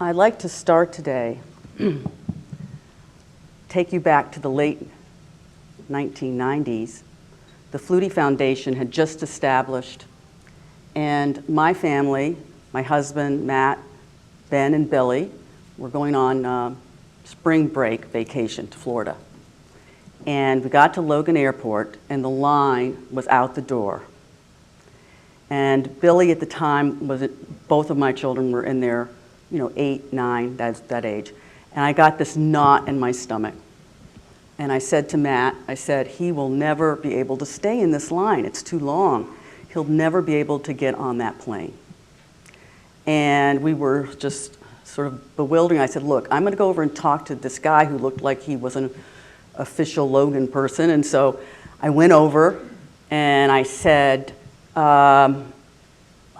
I'd like to start today, take you back to the late 1990s. The Flutie Foundation had just established, and my family, my husband, Matt, Ben, and Billy, were going on spring break vacation to Florida. And we got to Logan Airport, and the line was out the door. And Billy at the time, both of my children were in their 8, 9, that age. And I got this knot in my stomach. And I said to Matt, I said, he will never be able to stay in this line. It's too long. He'll never be able to get on that plane. And we were just sort of bewildering. I said, look, I'm going to go over and talk to this guy who looked like he was an official Logan person. And so I went over and I said, I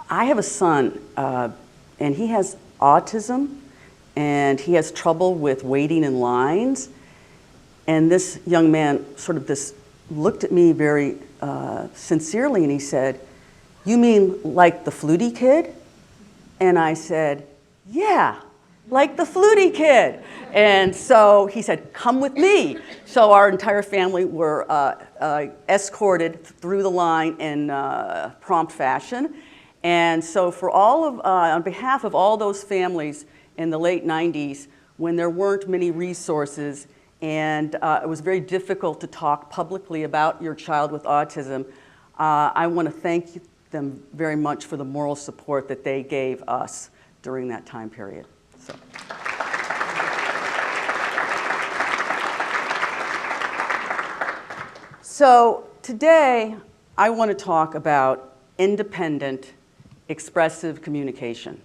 have a son and he has autism and he has trouble with waiting in lines. And this young man looked at me very sincerely and he said, you mean like the Flutie kid? And I said, yeah, like the Flutie kid. And so he said, come with me. So our entire family were escorted through the line in prompt fashion. And so for on behalf of all those families in the late 90s, when there weren't many resources and it was very difficult to talk publicly about your child with autism, I want to thank them very much for the moral support that they gave us during that time period. So today, I want to talk about independent, expressive communication.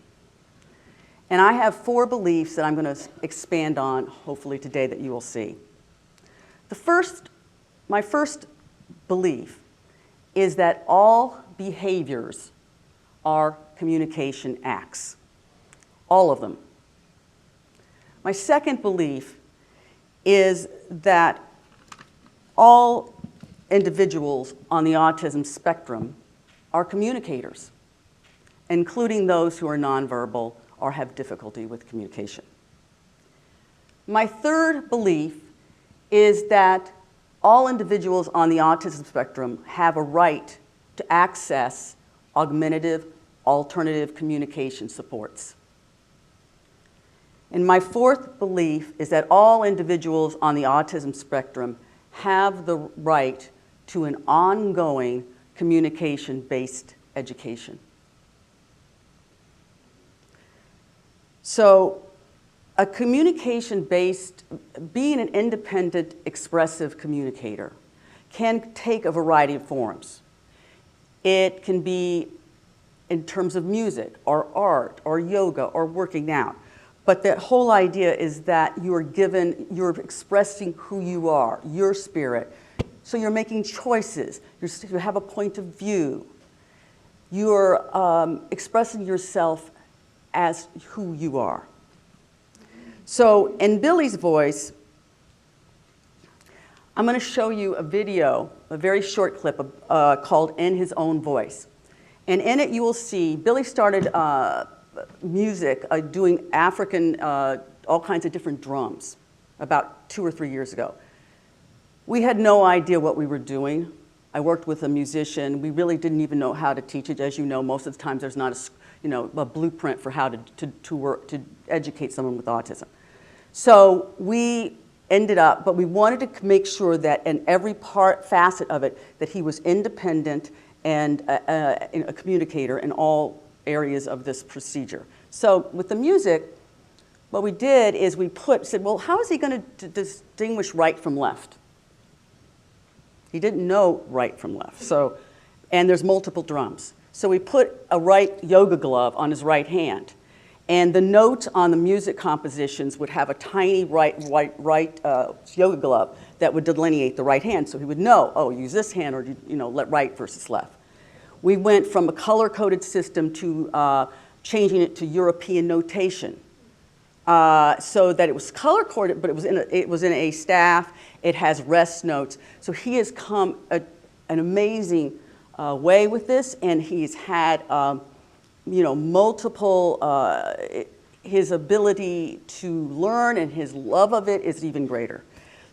And I have 4 beliefs that I'm going to expand on, hopefully today, that you will see. My first belief is that all behaviors are communication acts. All of them. My second belief is that all individuals on the autism spectrum are communicators, including those who are nonverbal or have difficulty with communication. My third belief is that all individuals on the autism spectrum have a right to access augmentative, alternative communication supports. And my fourth belief is that all individuals on the autism spectrum have the right to an ongoing communication-based education. So a communication-based, being an independent, expressive communicator can take a variety of forms. It can be in terms of music or art or yoga or working out. But the whole idea is that you're expressing who you are, your spirit. So you're making choices, you have a point of view. You're expressing yourself as who you are. So in Billy's voice, I'm going to show you a video, a very short clip called In His Own Voice. And in it you will see Billy started music, doing African, all kinds of different drums about 2 or 3 years ago. We had no idea what we were doing. I worked with a musician. We really didn't even know how to teach it. As you know, most of the times there's not a blueprint for how to educate someone with autism. So we ended up, but we wanted to make sure that in every facet of it, that he was independent and a communicator in all areas of this procedure. So with the music, what we did is we said, well, how is he going to distinguish right from left? He didn't know right from left. So, and there's multiple drums. So we put a right yoga glove on his right hand. And the notes on the music compositions would have a tiny right yoga glove that would delineate the right hand. So he would know, oh, use this hand or let right versus left. We went from a color-coded system to changing it to European notation. So that it was color-coded, but it was in a staff. It has rest notes. So he has come an amazing way with this, and he's had multiple his ability to learn and his love of it is even greater.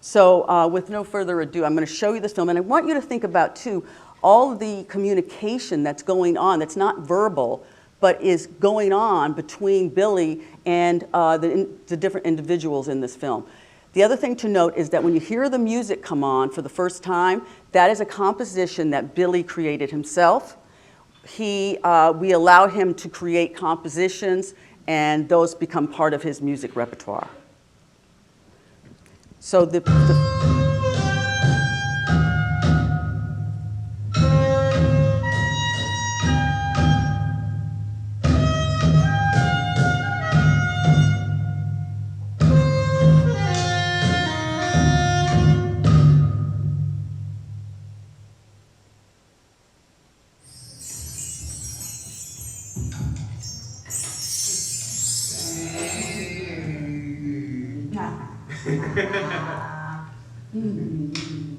So with no further ado, I'm going to show you this film, and I want you to think about, too, all of the communication that's going on, that's not verbal, but is going on between Billy and the different individuals in this film. The other thing to note is that when you hear the music come on for the first time, that is a composition that Billy created himself. We allow him to create compositions, and those become part of his music repertoire. So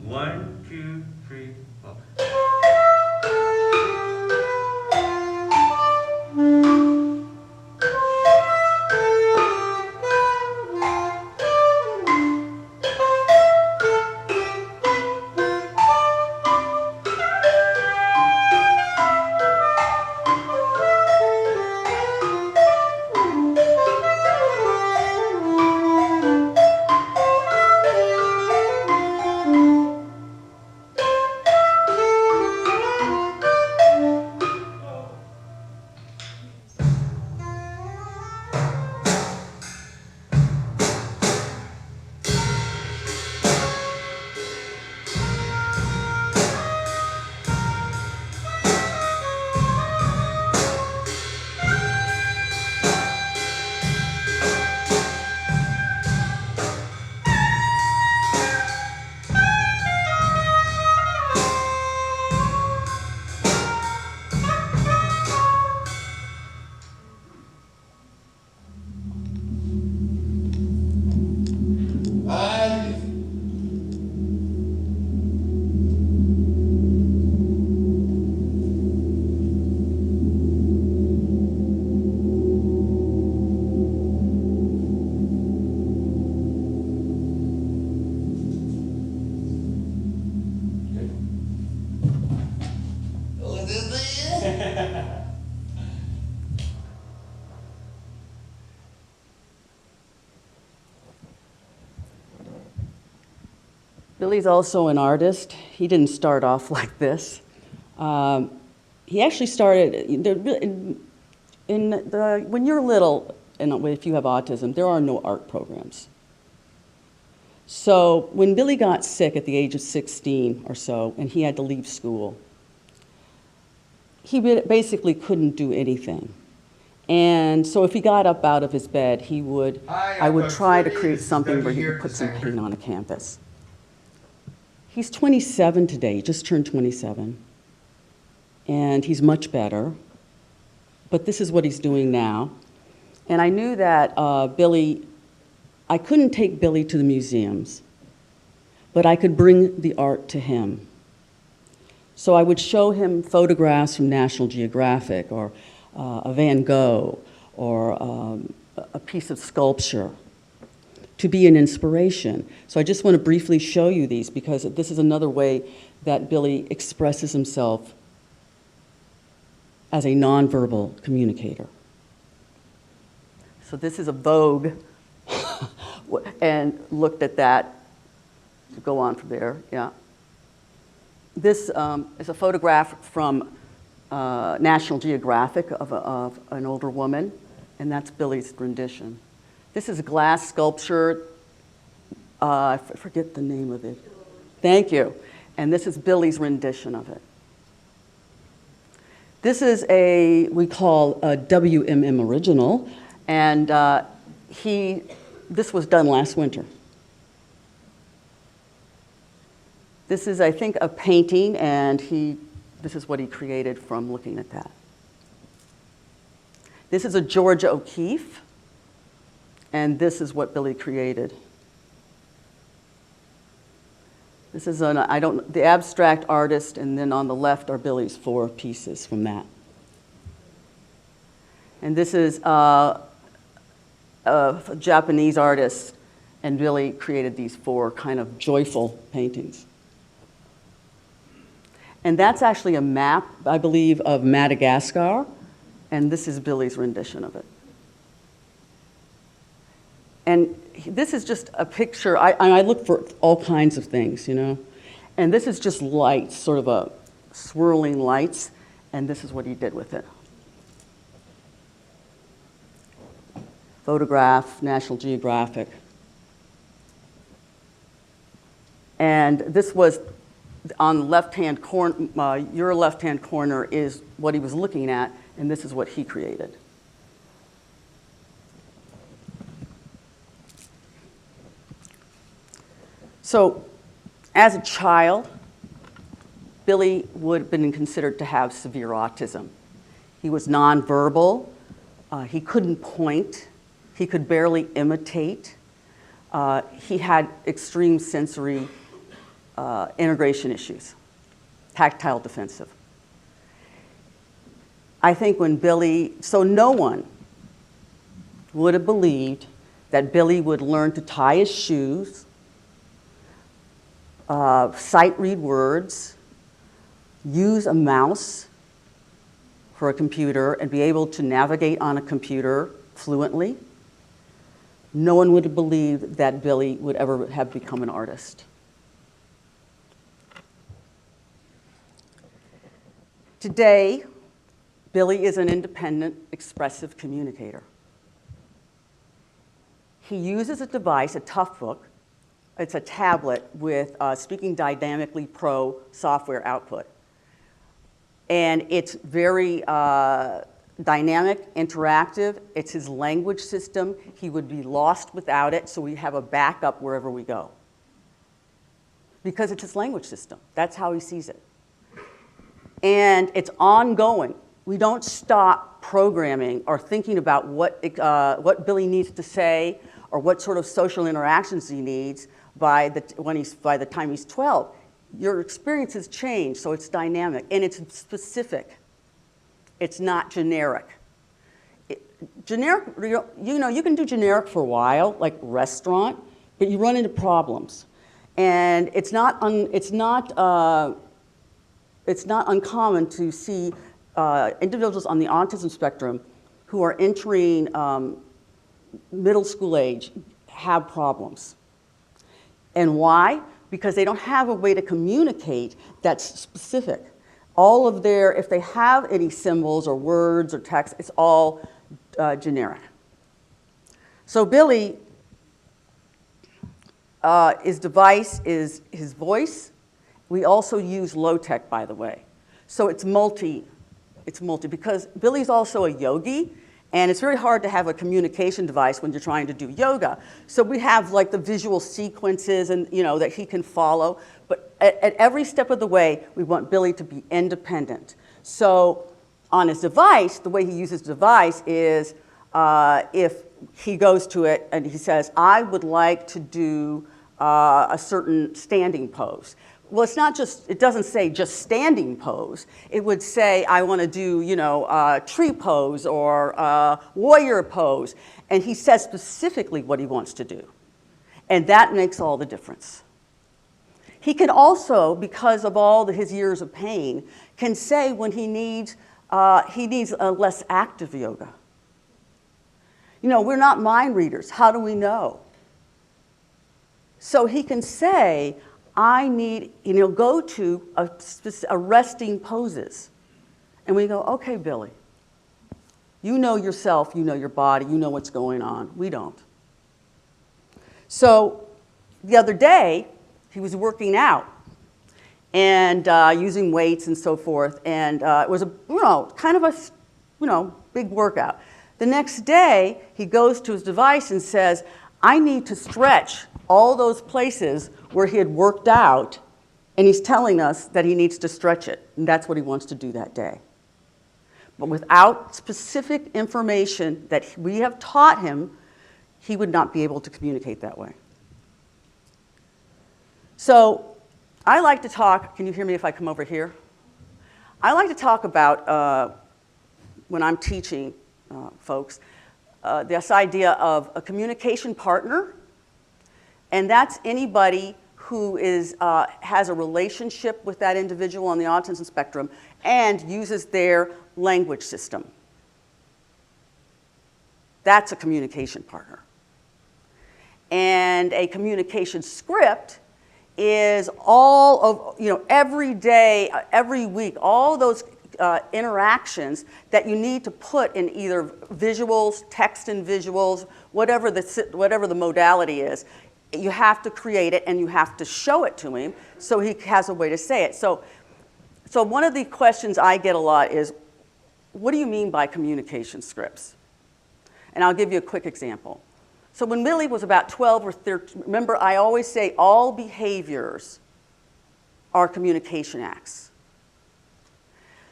One, two, three, four. Billy's also an artist. He didn't start off like this. He actually started, when you're little, and if you have autism, there are no art programs. So when Billy got sick at the age of 16 or so, and he had to leave school, he basically couldn't do anything. And so if he got up out of his bed, I would try to create something where he could put some paint on a canvas. He's 27 today, he just turned 27. And he's much better. But this is what he's doing now. And I knew that I couldn't take Billy to the museums, but I could bring the art to him. So I would show him photographs from National Geographic, or a Van Gogh, or a piece of sculpture, to be an inspiration. So I just want to briefly show you these, because this is another way that Billy expresses himself as a nonverbal communicator. So this is a Vogue, and looked at that. Go on from there, yeah. This is a photograph from National Geographic of an older woman, and that's Billy's rendition. This is a glass sculpture. I forget the name of it. Thank you. And this is Billy's rendition of it. This is we call a WMM original, and this was done last winter. This is, I think, a painting, and this is what he created from looking at that. This is a Georgia O'Keeffe, and this is what Billy created. This is the abstract artist, and then on the left are Billy's 4 pieces from that. And this is a Japanese artist, and Billy created these 4 kind of joyful paintings. And that's actually a map, I believe, of Madagascar, and this is Billy's rendition of it. And this is just a picture. I look for all kinds of things, you know. And this is just lights, sort of a swirling lights, and this is what he did with it. Photograph, National Geographic. And this was on the left-hand corner, your left-hand corner is what he was looking at, and this is what he created. So, as a child, Billy would have been considered to have severe autism. He was nonverbal, he couldn't point, he could barely imitate, he had extreme sensory integration issues, tactile defensive. I think when Billy, so no one would have believed that Billy would learn to tie his shoes, sight read words, use a mouse for a computer, and be able to navigate on a computer fluently. No one would have believed that Billy would ever have become an artist. Today, Billy is an independent, expressive communicator. He uses a device, a tough book. It's a tablet with Speaking Dynamically Pro software output. And it's very dynamic, interactive. It's his language system. He would be lost without it, so we have a backup wherever we go. Because it's his language system. That's how he sees it. And it's ongoing. We don't stop programming or thinking about what Billy needs to say or what sort of social interactions he needs by the time he's 12. Your experience has changed, so it's dynamic, and it's specific. It's not generic. Generic, you know, you can do generic for a while, like restaurant, but you run into problems. And it's not uncommon to see individuals on the autism spectrum who are entering middle school age have problems. And why? Because they don't have a way to communicate that's specific. All of their, if they have any symbols or words or text, it's all generic. So Billy, his device is his voice. We also use low-tech, by the way. So it's multi, because Billy's also a yogi, and it's very hard to have a communication device when you're trying to do yoga. So we have like the visual sequences and that he can follow. But at every step of the way, we want Billy to be independent. So on his device, the way he uses the device is if he goes to it and he says, I would like to do a certain standing pose. Well, it's not just, it doesn't say just standing pose. It would say, I want to do, tree pose or warrior pose. And he says specifically what he wants to do. And that makes all the difference. He can also, because of all his years of pain, can say when he needs a less active yoga. We're not mind readers. How do we know? So he can say, I need, go to a resting poses. And we go, okay, Billy, you know yourself, you know your body, you know what's going on. We don't. So the other day, he was working out and using weights and so forth. And it was kind of a, big workout. The next day, he goes to his device and says, I need to stretch all those places where he had worked out, and he's telling us that he needs to stretch it, and that's what he wants to do that day. But without specific information that we have taught him, he would not be able to communicate that way. So I like to talk, can you hear me if I come over here? I like to talk about, when I'm teaching folks, this idea of a communication partner, and that's anybody who has a relationship with that individual on the autism spectrum and uses their language system. That's a communication partner. And a communication script is all of, every day, every week, all those interactions that you need to put in either visuals, text and visuals, whatever the modality is. You have to create it and you have to show it to him so he has a way to say it. So one of the questions I get a lot is, what do you mean by communication scripts? And I'll give you a quick example. So when Billy was about 12 or 13, remember I always say all behaviors are communication acts.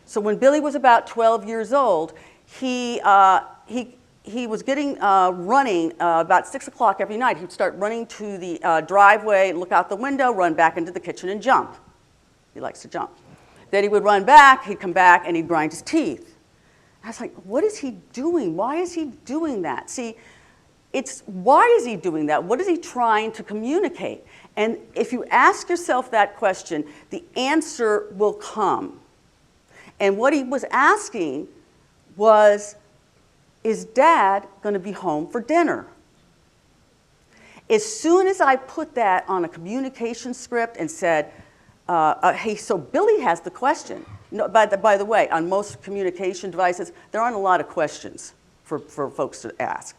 So when Billy was about 12 years old, he was getting running about 6 o'clock every night. He'd start running to the driveway, look out the window, run back into the kitchen and jump. He likes to jump. Then he would run back, he'd come back, and he'd grind his teeth. I was like, what is he doing? Why is he doing that? See, why is he doing that? What is he trying to communicate? And if you ask yourself that question, the answer will come. And what he was asking was, is Dad going to be home for dinner? As soon as I put that on a communication script and said, hey, so Billy has the question. No, by the way, on most communication devices, there aren't a lot of questions for folks to ask.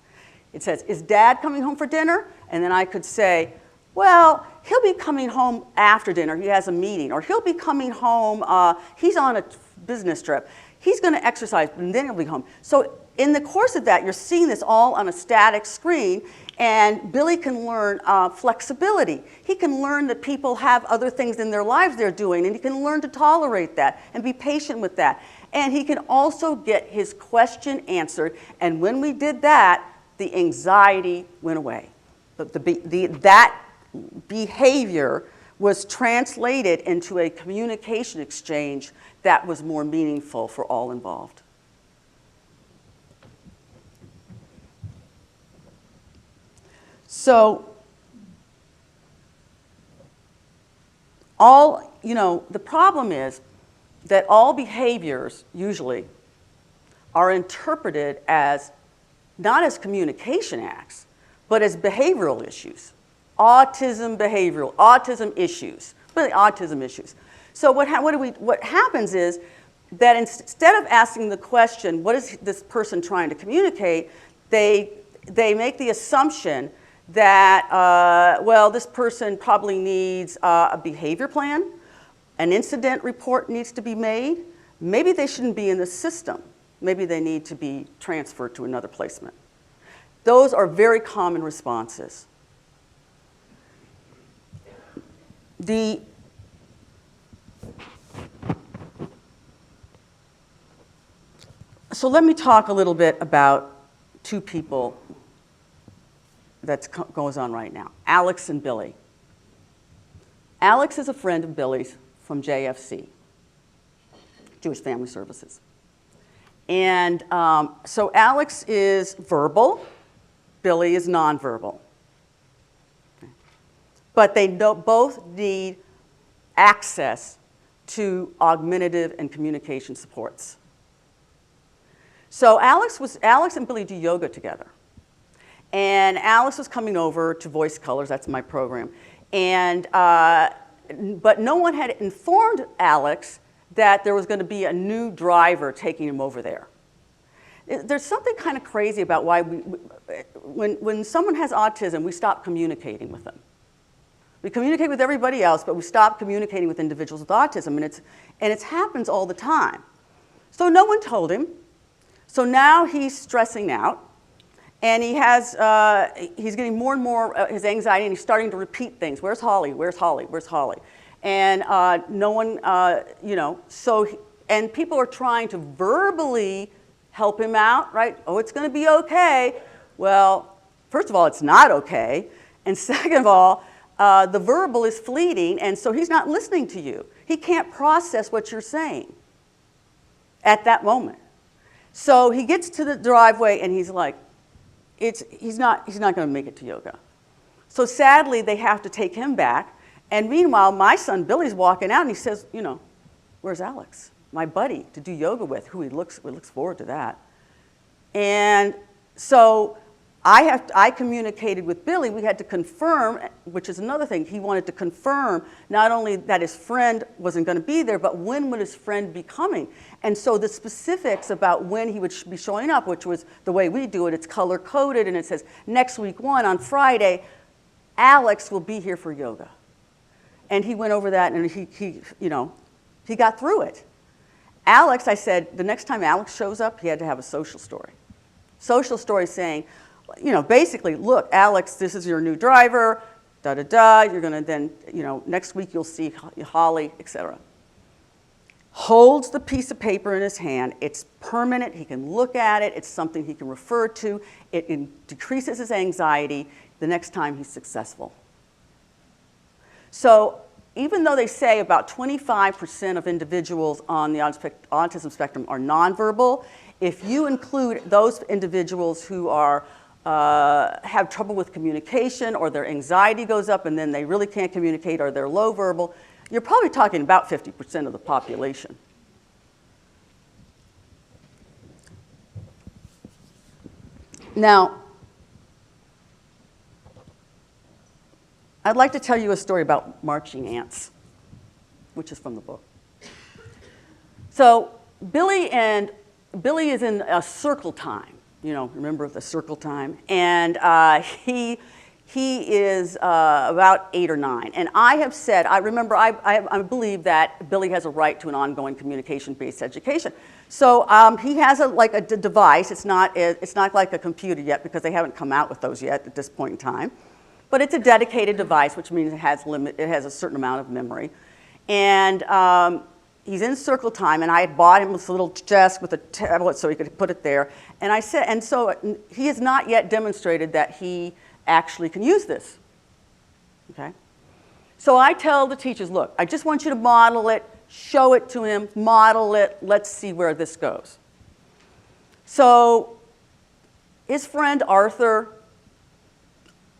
It says, is Dad coming home for dinner? And then I could say, well, he'll be coming home after dinner. He has a meeting. Or he'll be coming home. He's on a business trip. He's going to exercise, and then he'll be home. So in the course of that, you're seeing this all on a static screen, and Billy can learn flexibility. He can learn that people have other things in their lives they're doing, and he can learn to tolerate that and be patient with that. And he can also get his question answered, and when we did that, the anxiety went away. That behavior was translated into a communication exchange that was more meaningful for all involved. So, the problem is that all behaviors usually are interpreted as not as communication acts, but as behavioral issues. Autism issues, really autism issues. So what happens is that instead of asking the question, what is this person trying to communicate, they make the assumption that, this person probably needs a behavior plan, an incident report needs to be made, maybe they shouldn't be in the system, maybe they need to be transferred to another placement. Those are very common responses. So let me talk a little bit about two people that goes on right now, Alex and Billy. Alex is a friend of Billy's from JFC, Jewish Family Services. And so Alex is verbal, Billy is nonverbal. But they both need access to augmentative and communication supports. So Alex and Billy do yoga together. And Alex was coming over to Voice Colors, that's my program. And, but no one had informed Alex that there was going to be a new driver taking him over there. There's something kind of crazy about why when someone has autism, we stop communicating with them. We communicate with everybody else, but we stop communicating with individuals with autism, and it happens all the time. So no one told him. So now he's stressing out, and he's getting more and more his anxiety, and he's starting to repeat things. Where's Holly? Where's Holly? Where's Holly? And no one, and people are trying to verbally help him out, right? Oh, it's going to be okay. Well, first of all, it's not okay, and second of all, the verbal is fleeting, and so he's not listening to you. He can't process what you're saying at that moment. So he gets to the driveway, and he's like, he's not going to make it to yoga. So sadly, they have to take him back. And meanwhile, my son Billy's walking out and he says, you know, where's Alex, my buddy to do yoga with, who we looks forward to that. And so I communicated with Billy. We had to confirm, which is another thing. He wanted to confirm not only that his friend wasn't going to be there, but when would his friend be coming. And so the specifics about when he would be showing up, which was the way we do it, it's color-coded, and it says, next week 1 on Friday, Alex will be here for yoga. And he went over that, and he got through it. Alex, I said, the next time Alex shows up, he had to have a social story. Social story saying, you know, basically, look, Alex, this is your new driver, da-da-da, you're going to then, you know, next week you'll see Holly, etc. Holds the piece of paper in his hand. It's permanent. He can look at it. It's something he can refer to. It decreases his anxiety the next time he's successful. So even though they say about 25% of individuals on the autism spectrum are nonverbal, if you include those individuals who are have trouble with communication, or their anxiety goes up and then they really can't communicate, or they're low verbal, you're probably talking about 50% of the population. Now, I'd like to tell you a story about marching ants, which is from the book. So Billy is in a circle time. You know, remember the circle time? And he is about 8 or 9. And I have said, I believe that Billy has a right to an ongoing communication-based education. So he has a device. It's not like a computer yet, because they haven't come out with those yet at this point in time. But it's a dedicated device, which means it has a certain amount of memory. And he's in circle time, and I had bought him this little desk with a tablet so he could put it there. And I said, and so he has not yet demonstrated that he actually can use this. Okay? So I tell the teachers, look, I just want you to model it, show it to him, model it, let's see where this goes. So his friend Arthur,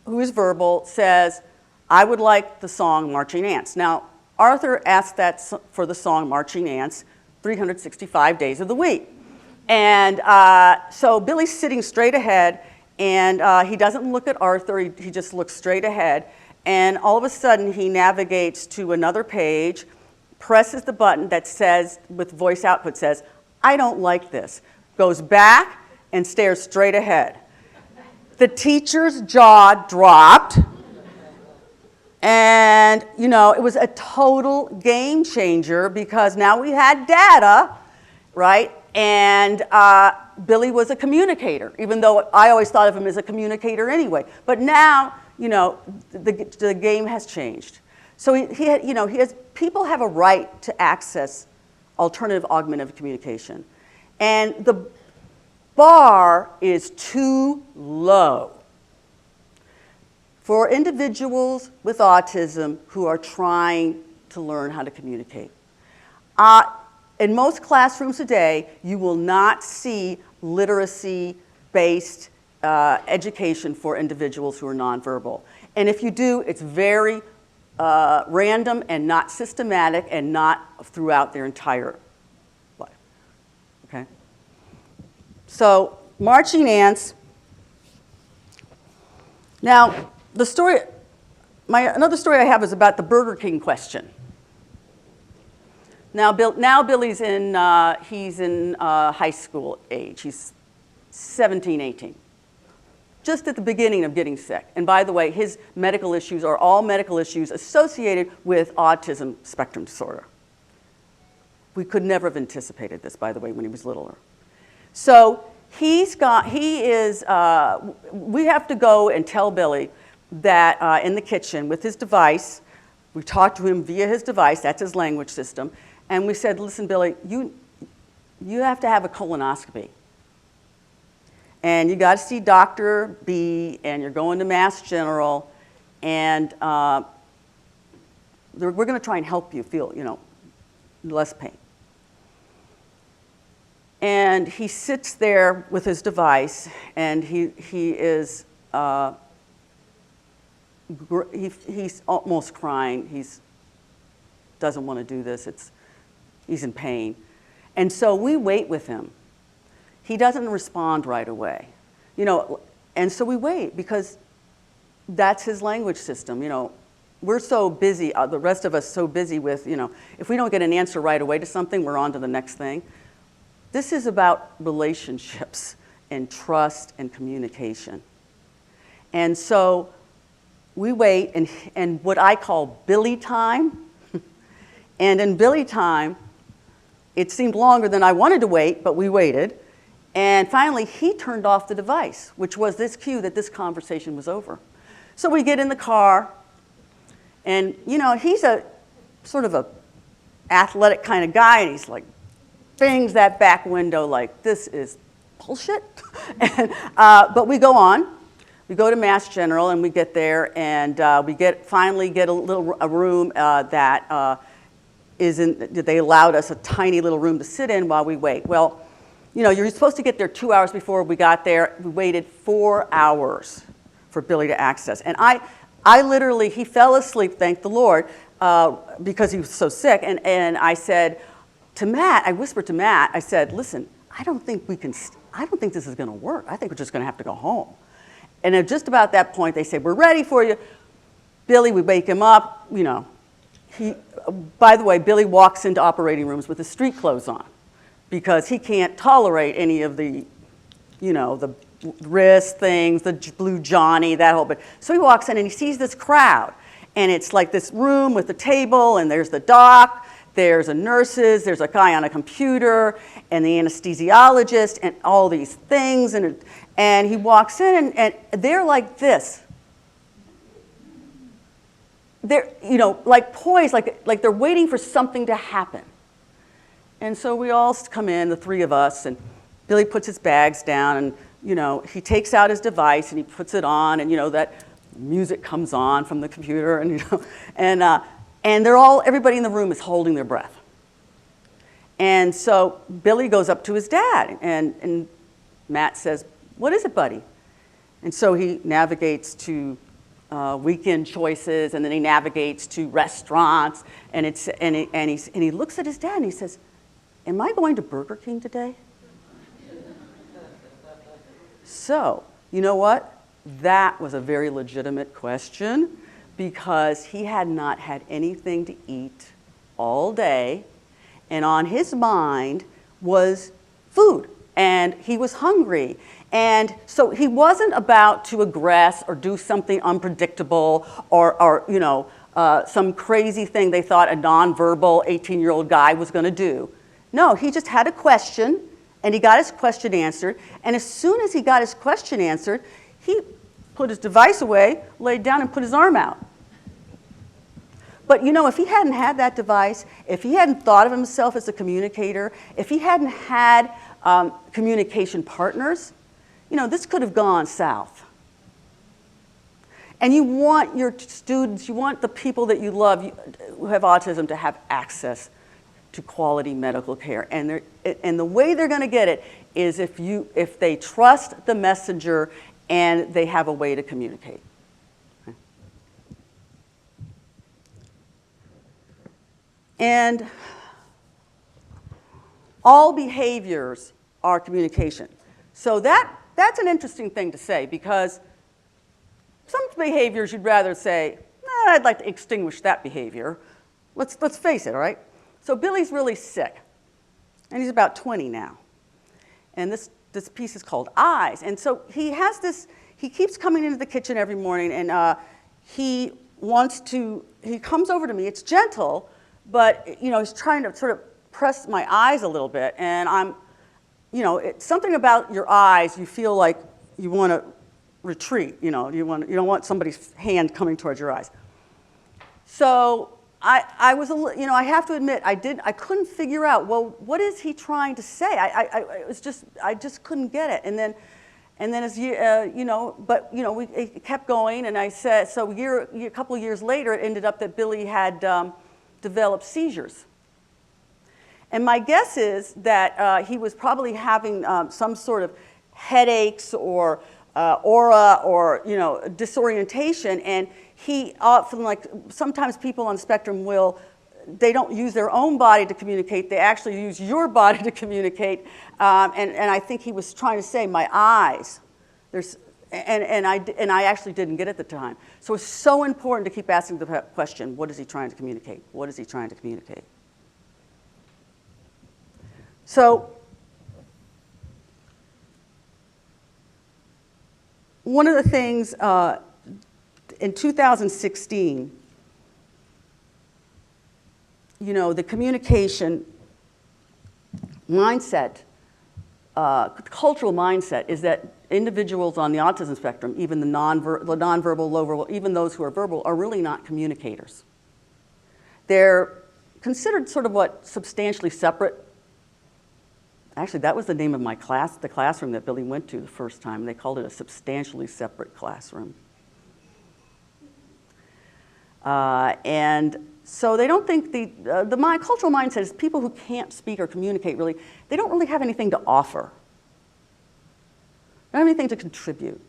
who is verbal, says, I would like the song Marching Ants. Now, Arthur asked that for the song Marching Ants 365 days of the week. And so Billy's sitting straight ahead, and he doesn't look at Arthur, he just looks straight ahead. And all of a sudden, he navigates to another page, presses the button that says, with voice output says, I don't like this, goes back and stares straight ahead. The teacher's jaw dropped. And, you know, it was a total game changer, because now we had data, right? And Billy was a communicator, even though I always thought of him as a communicator anyway. But now, you know, the game has changed. So people have a right to access alternative augmentative communication. And the bar is too low for individuals with autism who are trying to learn how to communicate. In most classrooms today, you will not see literacy-based education for individuals who are nonverbal. And if you do, it's very random and not systematic, and not throughout their entire life. Okay? So, marching ants. Now, another story I have is about the Burger King question. Now Billy's in high school age. He's 17, 18. Just at the beginning of getting sick. And by the way, his medical issues are all medical issues associated with autism spectrum disorder. We could never have anticipated this, by the way, when he was littler. So we have to go and tell Billy that in the kitchen with his device, we talked to him via his device, that's his language system, and we said, listen, Billy, you have to have a colonoscopy. And you got to see Dr. B, and you're going to Mass General, and we're going to try and help you feel, less pain. And he sits there with his device, and he is he's almost crying. He's doesn't want to do this. He's in pain. And so we wait with him. He doesn't respond right away. And so we wait because that's his language system. We're so busy, the rest of us so busy with, if we don't get an answer right away to something, we're on to the next thing. This is about relationships and trust and communication. And so we wait, and what I call Billy time. And in Billy time, it seemed longer than I wanted to wait, but we waited. And finally, he turned off the device, which was this cue that this conversation was over. So we get in the car, and he's a sort of a athletic kind of guy, and he's like, bangs that back window like, this is bullshit. But we go on. We go to Mass General, and we get there, and we finally get a room that they allowed us a tiny little room to sit in while we wait. Well, you're supposed to get there 2 hours before we got there. We waited 4 hours for Billy to access. And I literally, he fell asleep, thank the Lord, because he was so sick. And I said to Matt, I whispered to Matt, I said, listen, I don't think this is going to work. I think we're just going to have to go home. And at just about that point, they say, we're ready for you. Billy, we wake him up, by the way, Billy walks into operating rooms with his street clothes on because he can't tolerate any of the, the wrist things, the blue Johnny, that whole bit. So he walks in and he sees this crowd. And it's like this room with a table, and there's the doc, there's nurses, there's a guy on a computer, and the anesthesiologist, and all these things. And he walks in, and they're like this. They're, like poised, like they're waiting for something to happen. And so we all come in, the three of us, and Billy puts his bags down, and, he takes out his device, and he puts it on, and, that music comes on from the computer, and, and everybody in the room is holding their breath. And so Billy goes up to his dad, and Matt says, what is it, buddy? And so he navigates to weekend choices, and then he navigates to restaurants, and he looks at his dad and he says, am I going to Burger King today? So, you know what? That was a very legitimate question because he had not had anything to eat all day, and on his mind was food, and he was hungry. And so he wasn't about to aggress or do something unpredictable or some crazy thing they thought a nonverbal 18-year-old guy was going to do. No, he just had a question, and he got his question answered. And as soon as he got his question answered, he put his device away, laid down, and put his arm out. But if he hadn't had that device, if he hadn't thought of himself as a communicator, if he hadn't had communication partners, this could have gone south. And you want your students, you want the people that you love who have autism to have access to quality medical care. And the way they're going to get it is if they trust the messenger and they have a way to communicate. Okay. And all behaviors are communication. So that's an interesting thing to say because some behaviors you'd rather say, I'd like to extinguish that behavior. Let's face it, all right? So Billy's really sick, and he's about 20 now. And this piece is called Eyes. And so he keeps coming into the kitchen every morning, and he comes over to me. It's gentle, but, he's trying to sort of press my eyes a little bit, and it's something about your eyes, you feel like you want to retreat, you don't want somebody's hand coming towards your eyes. So I was, I have to admit, I couldn't figure out, well, what is he trying to say? I just couldn't get it. And then as it kept going, and I said, so a couple of years later, it ended up that Billy had developed seizures. And my guess is that he was probably having some sort of headaches or aura or disorientation, and he often, like sometimes people on the spectrum they don't use their own body to communicate, they actually use your body to communicate, and I think he was trying to say, my eyes, and I actually didn't get it at the time. So it's so important to keep asking the question, what is he trying to communicate? What is he trying to communicate? So one of the things in 2016, the communication mindset, cultural mindset is that individuals on the autism spectrum, even the nonverbal, low verbal, even those who are verbal, are really not communicators. They're considered sort of substantially separate. Actually, that was the name of my class, the classroom that Billy went to the first time. They called it a substantially separate classroom. And so they don't think my cultural mindset is people who can't speak or communicate really, they don't really have anything to offer. They don't have anything to contribute.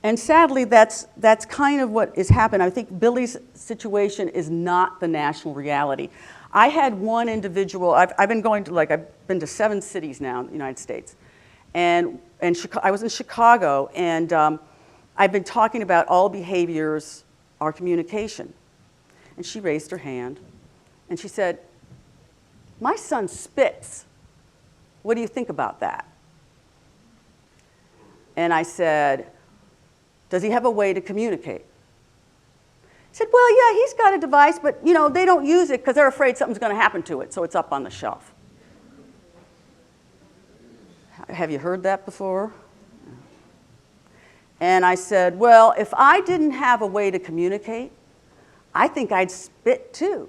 And sadly, that's kind of what has happened. I think Billy's situation is not the national reality. I had one individual, I've been to 7 cities now in the United States. And I was in Chicago, and I've been talking about all behaviors are communication. And she raised her hand, and she said, my son spits. What do you think about that? And I said, does he have a way to communicate? He said, well, yeah, he's got a device, but they don't use it because they're afraid something's going to happen to it, so it's up on the shelf. Have you heard that before? And I said, well, if I didn't have a way to communicate, I think I'd spit too.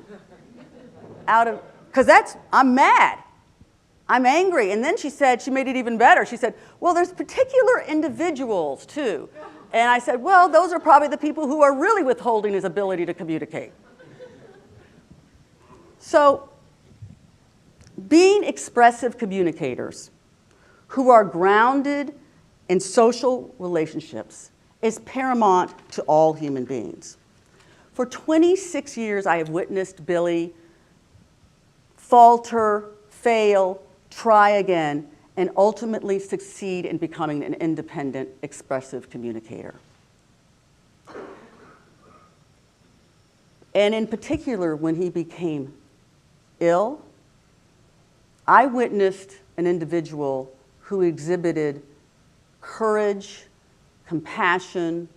Because I'm mad. I'm angry. And then she made it even better. She said, well, there's particular individuals too. And I said, well, those are probably the people who are really withholding his ability to communicate. So, being expressive communicators who are grounded in social relationships is paramount to all human beings. For 26 years, I have witnessed Billy falter, fail, try again, and ultimately succeed in becoming an independent, expressive communicator. And in particular, when he became ill, I witnessed an individual who exhibited courage, compassion,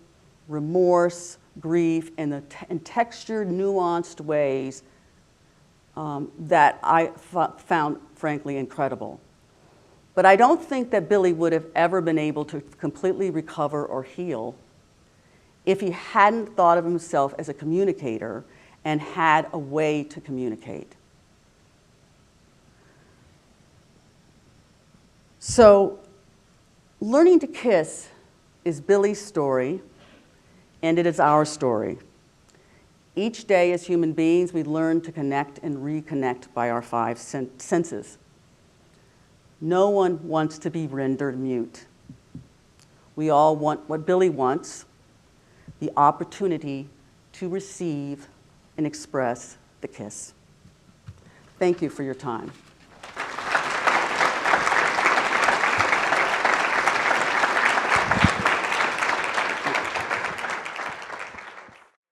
remorse, grief, in textured, nuanced ways that I found, frankly, incredible. But I don't think that Billy would have ever been able to completely recover or heal if he hadn't thought of himself as a communicator and had a way to communicate. So, learning to kiss is Billy's story, and it is our story. Each day as human beings, we learn to connect and reconnect by our 5 senses. No one wants to be rendered mute. We all want what Billy wants, the opportunity to receive and express the kiss. Thank you for your time.